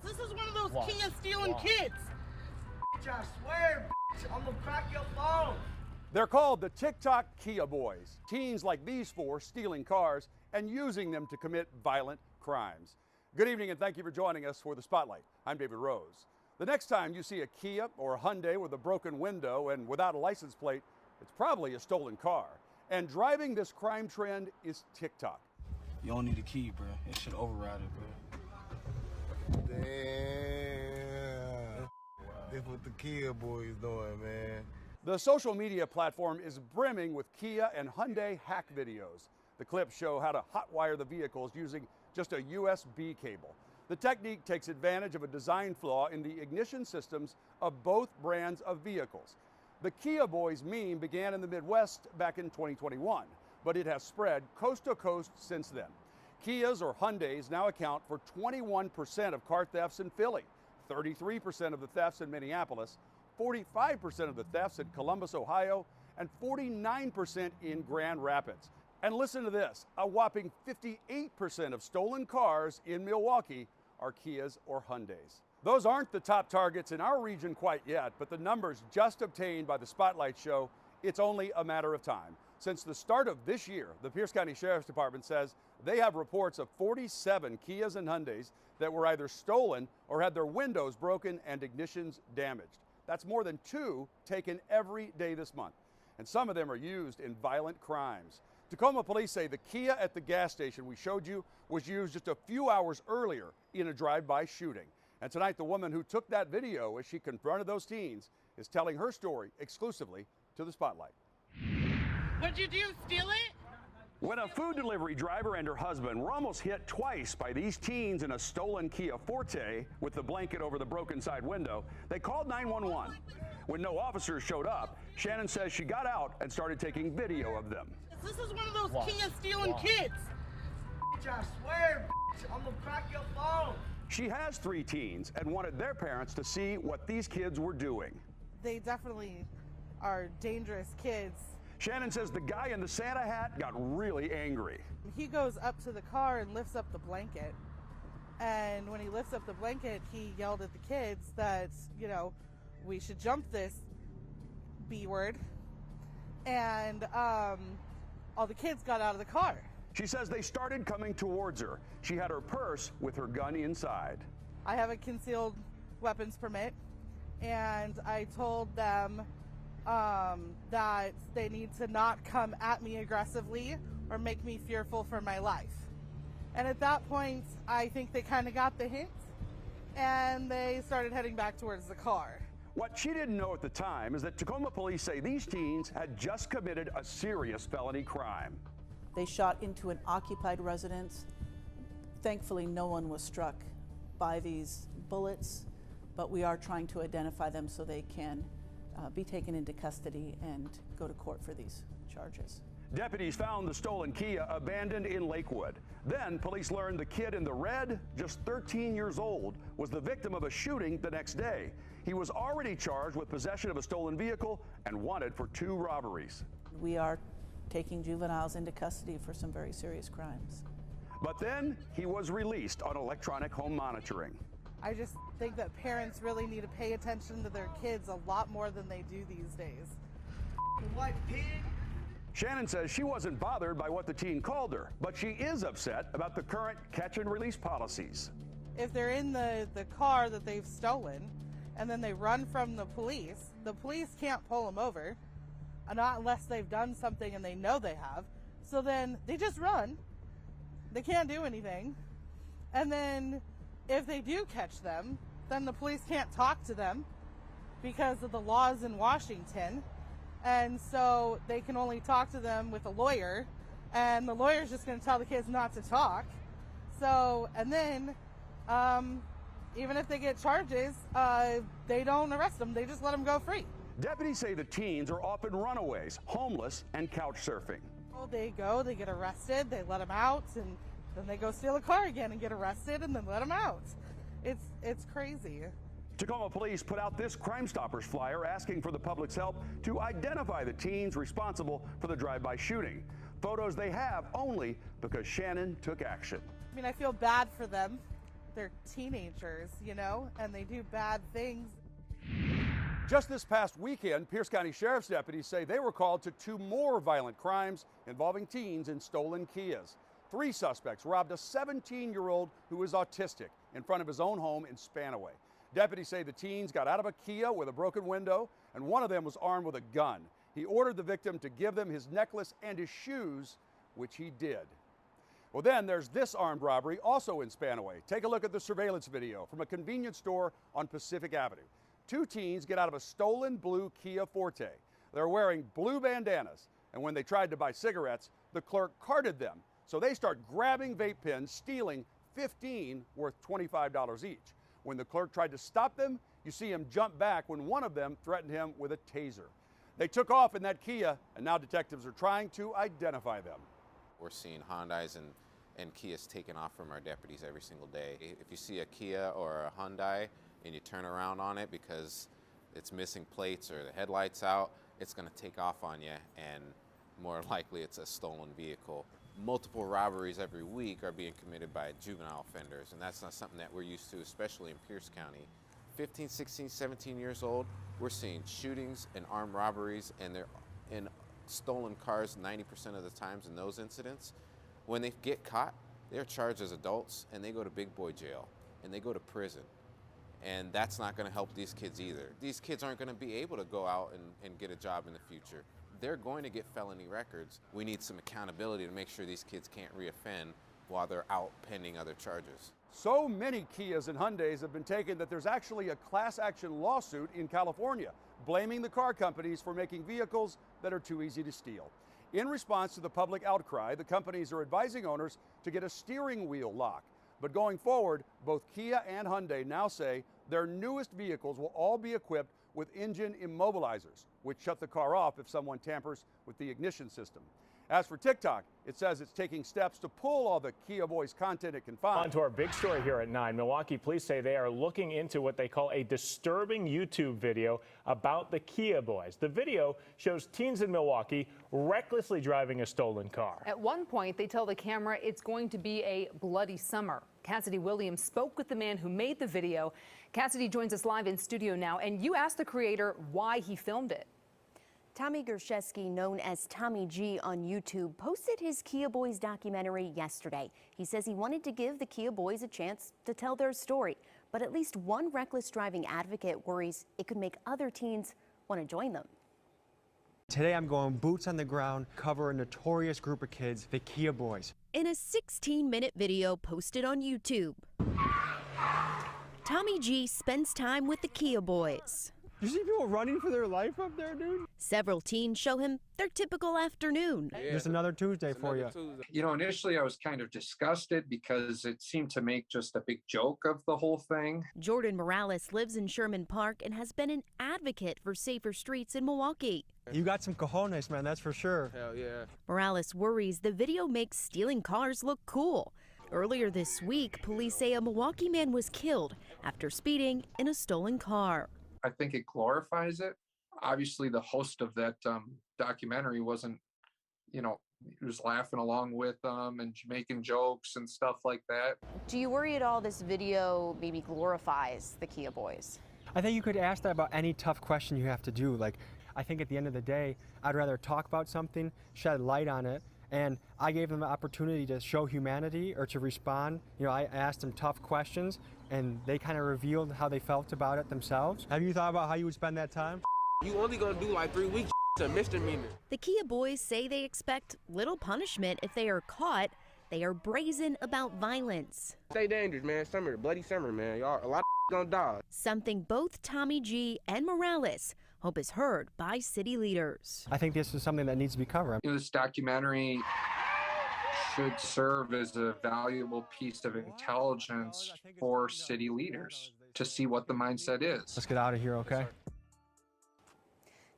This is one of those Kia stealing kids. I swear, I'm gonna crack your phone. They're called the TIK TOK Kia Boys. Teens like these four stealing cars and using them to commit violent crimes. Good evening and thank you for joining us for The Spotlight. I'm David Rose. The next time you see a Kia or a Hyundai with a broken window and without a license plate, it's probably a stolen car. And driving this crime trend is TikTok. You don't need a key, bro. It should override it, bro. Damn. That's what the Kiaboys doing, man. The social media platform is brimming with Kia and Hyundai hack videos. The clips show how to hotwire the vehicles using just a USB cable. The technique takes advantage of a design flaw in the ignition systems of both brands of vehicles. The Kiaboys meme began in the Midwest back in 2021, but it has spread coast to coast since then. Kias or Hyundais now account for 21% of car thefts in Philly, 33% of the thefts in Minneapolis, 45% of the thefts in Columbus, Ohio, and 49% in Grand Rapids. And listen to this, a whopping 58% of stolen cars in Milwaukee are Kias or Hyundais. Those aren't the top targets in our region quite yet, but the numbers just obtained by the Spotlight show it's only a matter of time. Since the start of this year, the Pierce County Sheriff's Department says they have reports of 47 Kias and Hyundais that were either stolen or had their windows broken and ignitions damaged. That's more than 2 taken every day this month. And some of them are used in violent crimes. Tacoma police say the Kia at the gas station we showed you was used just a few hours earlier in a drive-by shooting. And tonight, the woman who took that video as she confronted those teens is telling her story exclusively to the Spotlight. What'd you do, steal it? When a food delivery driver and her husband were almost hit twice by these teens in a stolen Kia Forte with the blanket over the broken side window, they called 911. When no officers showed up, Shannon says she got out and started taking video of them. This is one of those Kia stealing kids. I swear, I'm gonna crack your phone. She has 3 teens and wanted their parents to see what these kids were doing. They definitely are dangerous kids. Shannon says the guy in the Santa hat got really angry. He goes up to the car and lifts up the blanket. And when he lifts up the blanket, he yelled at the kids that, you know, we should jump this B word. And all the kids got out of the car. She says they started coming towards her. She had her purse with her gun inside. I have a concealed weapons permit, and I told them that they need to not come at me aggressively or make me fearful for my life. And at that point, I think they kind of got the hint, and they started heading back towards the car. What she didn't know at the time is that Tacoma police say these teens had just committed a serious felony crime. They shot into an occupied residence. Thankfully, no one was struck by these bullets, but we are trying to identify them so they can be taken into custody and go to court for these charges. Deputies found the stolen Kia abandoned in Lakewood. Then police learned the kid in the red, just 13 years old, was the victim of a shooting the next day. He was already charged with possession of a stolen vehicle and wanted for 2 robberies. We are taking juveniles into custody for some very serious crimes. But then he was released on electronic home monitoring. I just think that parents really need to pay attention to their kids a lot more than they do these days. White pig. Shannon says she wasn't bothered by what the teen called her, but she is upset about the current catch and release policies. If they're in the car that they've stolen and then they run from the police can't pull them over, not unless they've done something and they know they have. So then they just run. They can't do anything. And then if they do catch them, then the police can't talk to them because of the laws in Washington. And so they can only talk to them with a lawyer, and the lawyer's just going to tell the kids not to talk. So, and then even if they get charges, they don't arrest them. They just let them go free. Deputies say the teens are often runaways, homeless, and couch surfing. Well, they get arrested, they let them out, and then they go steal a car again and get arrested and then let them out. It's crazy. Tacoma police put out this Crime Stoppers flyer asking for the public's help to identify the teens responsible for the drive-by shooting. Photos they have only because Shannon took action. I mean, I feel bad for them. they're teenagers, you know, and they do bad things. Just this past weekend, Pierce County Sheriff's deputies say they were called to 2 more violent crimes involving teens in stolen Kias. 3 suspects robbed a 17-year-old who was autistic in front of his own home in Spanaway. Deputies say the teens got out of a Kia with a broken window, and one of them was armed with a gun. He ordered the victim to give them his necklace and his shoes, which he did. Well, then there's this armed robbery also in Spanaway. Take a look at the surveillance video from a convenience store on Pacific Avenue. 2 teens get out of a stolen blue Kia Forte. They're wearing blue bandanas, and when they tried to buy cigarettes, the clerk carded them. So they start grabbing vape pens, stealing 15 worth $25 each. When the clerk tried to stop them, you see him jump back when one of them threatened him with a taser. They took off in that Kia, and now detectives are trying to identify them. We're seeing Hyundais and Kias taken off from our deputies every single day. If you see a Kia or a Hyundai and you turn around on it because it's missing plates or the headlights out, it's going to take off on you, and more likely it's a stolen vehicle. Multiple robberies every week are being committed by juvenile offenders, and that's not something that we're used to, especially in Pierce County. 15, 16, 17 years old, we're seeing shootings and armed robberies, and they're in stolen cars 90% of the times in those incidents. When they get caught, they're charged as adults, and they go to big boy jail, and they go to prison. And that's not going to help these kids either. These kids aren't going to be able to go out and get a job in the future. They're going to get felony records. We need some accountability to make sure these kids can't reoffend while they're out pending other charges. So many Kias and Hyundais have been taken that there's actually a class action lawsuit in California blaming the car companies for making vehicles that are too easy to steal. In response to the public outcry, the companies are advising owners to get a steering wheel lock. But going forward, both Kia and Hyundai now say their newest vehicles will all be equipped with engine immobilizers, which shut the car off if someone tampers with the ignition system. As for TikTok, it says it's taking steps to pull all the Kiaboys content it can find. On to our big story here at 9. Milwaukee police say they are looking into what they call a disturbing YouTube video about the Kiaboys. The video shows teens in Milwaukee recklessly driving a stolen car. At one point, they tell the camera it's going to be a bloody summer. Cassidy Williams spoke with the man who made the video. Cassidy joins us live in studio now, and you asked the creator why he filmed it. Tommy Gershesky, known as Tommy G on YouTube, posted his Kiaboys documentary yesterday. He says he wanted to give the Kiaboys a chance to tell their story, but at least one reckless driving advocate worries it could make other teens want to join them. Today I'm going boots on the ground, cover a notorious group of kids, the Kiaboys. In a 16-minute video posted on YouTube, Tommy G spends time with the Kiaboys. You see people running for their life up there, dude? Several teens show him their typical afternoon. Yeah. Just another Tuesday for you. You know, initially I was kind of disgusted because it seemed to make just a big joke of the whole thing. Jordan Morales lives in Sherman Park and has been an advocate for safer streets in Milwaukee. You got some cojones, man, that's for sure. Hell yeah. Morales worries the video makes stealing cars look cool. Earlier this week, police say a Milwaukee man was killed after speeding in a stolen car. I think it glorifies it. Obviously, the host of that documentary wasn't, you know, he was laughing along with them and making jokes and stuff like that. Do you worry at all this video maybe glorifies the Kiaboys? I think you could ask that about any tough question you have to do. Like, I think at the end of the day, I'd rather talk about something, shed light on it, and I gave them the opportunity to show humanity or to respond. You know, I asked them tough questions, and they kind of revealed how they felt about it themselves. Have you thought about how you would spend that time? You only gonna do like 3 weeks to misdemeanor. The Kiaboys say they expect little punishment if they are caught. They are brazen about violence. Stay dangerous, man. Summer, bloody summer, man. Y'all, a lot of gonna die. Something both Tommy G and Morales hope is heard by city leaders. I think this is something that needs to be covered. You know, this documentary should serve as a valuable piece of intelligence for city leaders to see what the mindset is. Let's get out of here, okay?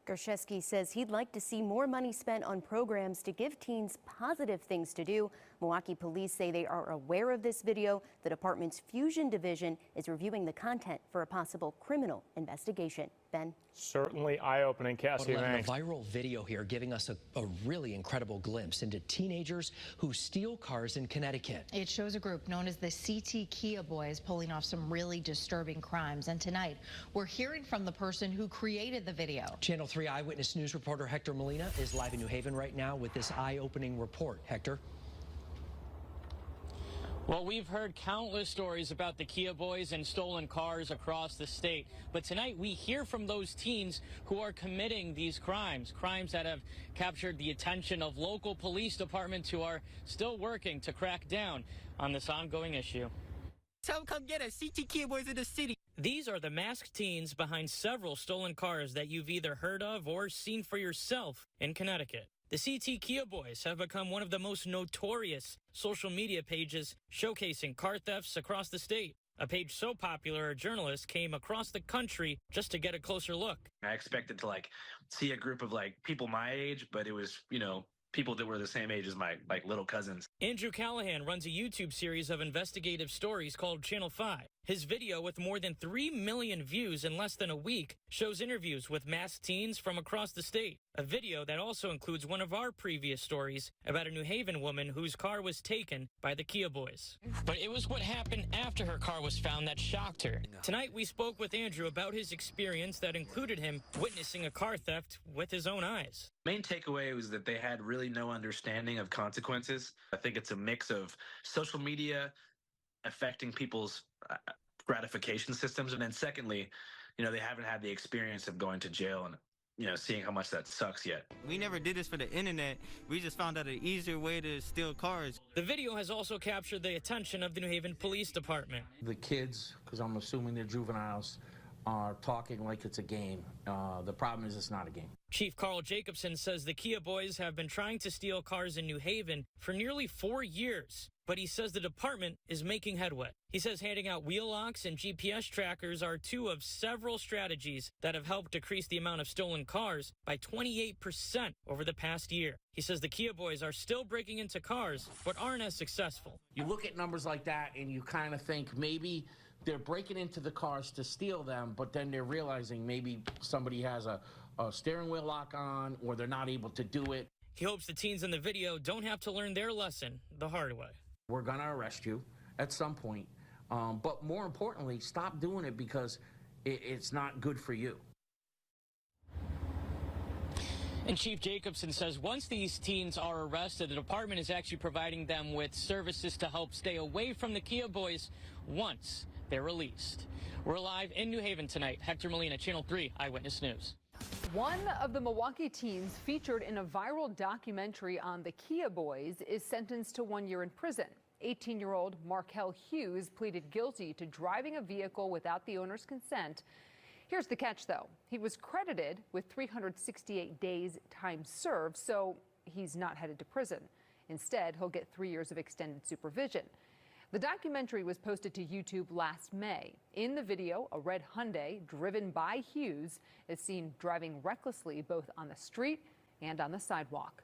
Gershesky says he'd like to see more money spent on programs to give teens positive things to do, Milwaukee police say they are aware of this video. The department's Fusion Division is reviewing the content for a possible criminal investigation. Ben? Certainly eye-opening, Cassie. A viral video here giving us a really incredible glimpse into teenagers who steal cars in Connecticut. It shows a group known as the TIK Kia Boys pulling off some really disturbing crimes. And tonight, we're hearing from the person who created the video. Channel 3 Eyewitness News reporter Hector Molina is live in New Haven right now with this eye-opening report. Hector? Well, we've heard countless stories about the Kia Boys and stolen cars across the state. But tonight we hear from those teens who are committing these crimes that have captured the attention of local police departments who are still working to crack down on this ongoing issue. Tell them come get us, CT Kia Boys in the city. These are the masked teens behind several stolen cars that you've either heard of or seen for yourself in Connecticut. The CT Kia Boys have become one of the most notorious social media pages showcasing car thefts across the state. A page so popular, a journalist came across the country just to get a closer look. I expected to see a group of people my age, but it was, people that were the same age as my little cousins. Andrew Callahan runs a YouTube series of investigative stories called Channel 5. His video, with more than 3 million views in less than a week, shows interviews with masked teens from across the state. A video that also includes one of our previous stories about a New Haven woman whose car was taken by the Kia Boys. But it was what happened after her car was found that shocked her. Tonight we spoke with Andrew about his experience that included him witnessing a car theft with his own eyes. Main takeaway was that they had really no understanding of consequences. I think it's a mix of social media affecting people's gratification systems, and then secondly, they haven't had the experience of going to jail and seeing how much that sucks yet. We never did this for the internet. We just found out an easier way to steal cars. The video has also captured the attention of the New Haven Police Department. The kids, because I'm assuming they're juveniles, are talking like it's a game. The problem is it's not a game. Chief Carl Jacobson says the Kia Boys have been trying to steal cars in New Haven for nearly 4 years, but he says the department is making headway. He says handing out wheel locks and GPS trackers are two of several strategies that have helped decrease the amount of stolen cars by 28% over the past year. He says the Kia Boys are still breaking into cars, but aren't as successful. You look at numbers like that and you kind of think maybe they're breaking into the cars to steal them, but then they're realizing maybe somebody has a steering wheel lock on or they're not able to do it. He hopes the teens in the video don't have to learn their lesson the hard way. We're going to arrest you at some point, but more importantly, stop doing it because it's not good for you. And Chief Jacobson says once these teens are arrested, the department is actually providing them with services to help stay away from the Kia Boys once they're released. We're live in New Haven tonight. Hector Molina, Channel 3 Eyewitness News. One of the Milwaukee teens featured in a viral documentary on the Kia Boys is sentenced to 1 year in prison. 18-year-old Markel Hughes pleaded guilty to driving a vehicle without the owner's consent. Here's the catch, though. He was credited with 368 days time served, so he's not headed to prison. Instead, he'll get 3 years of extended supervision. The documentary was posted to YouTube last May. In the video, a red Hyundai driven by Hughes is seen driving recklessly both on the street and on the sidewalk.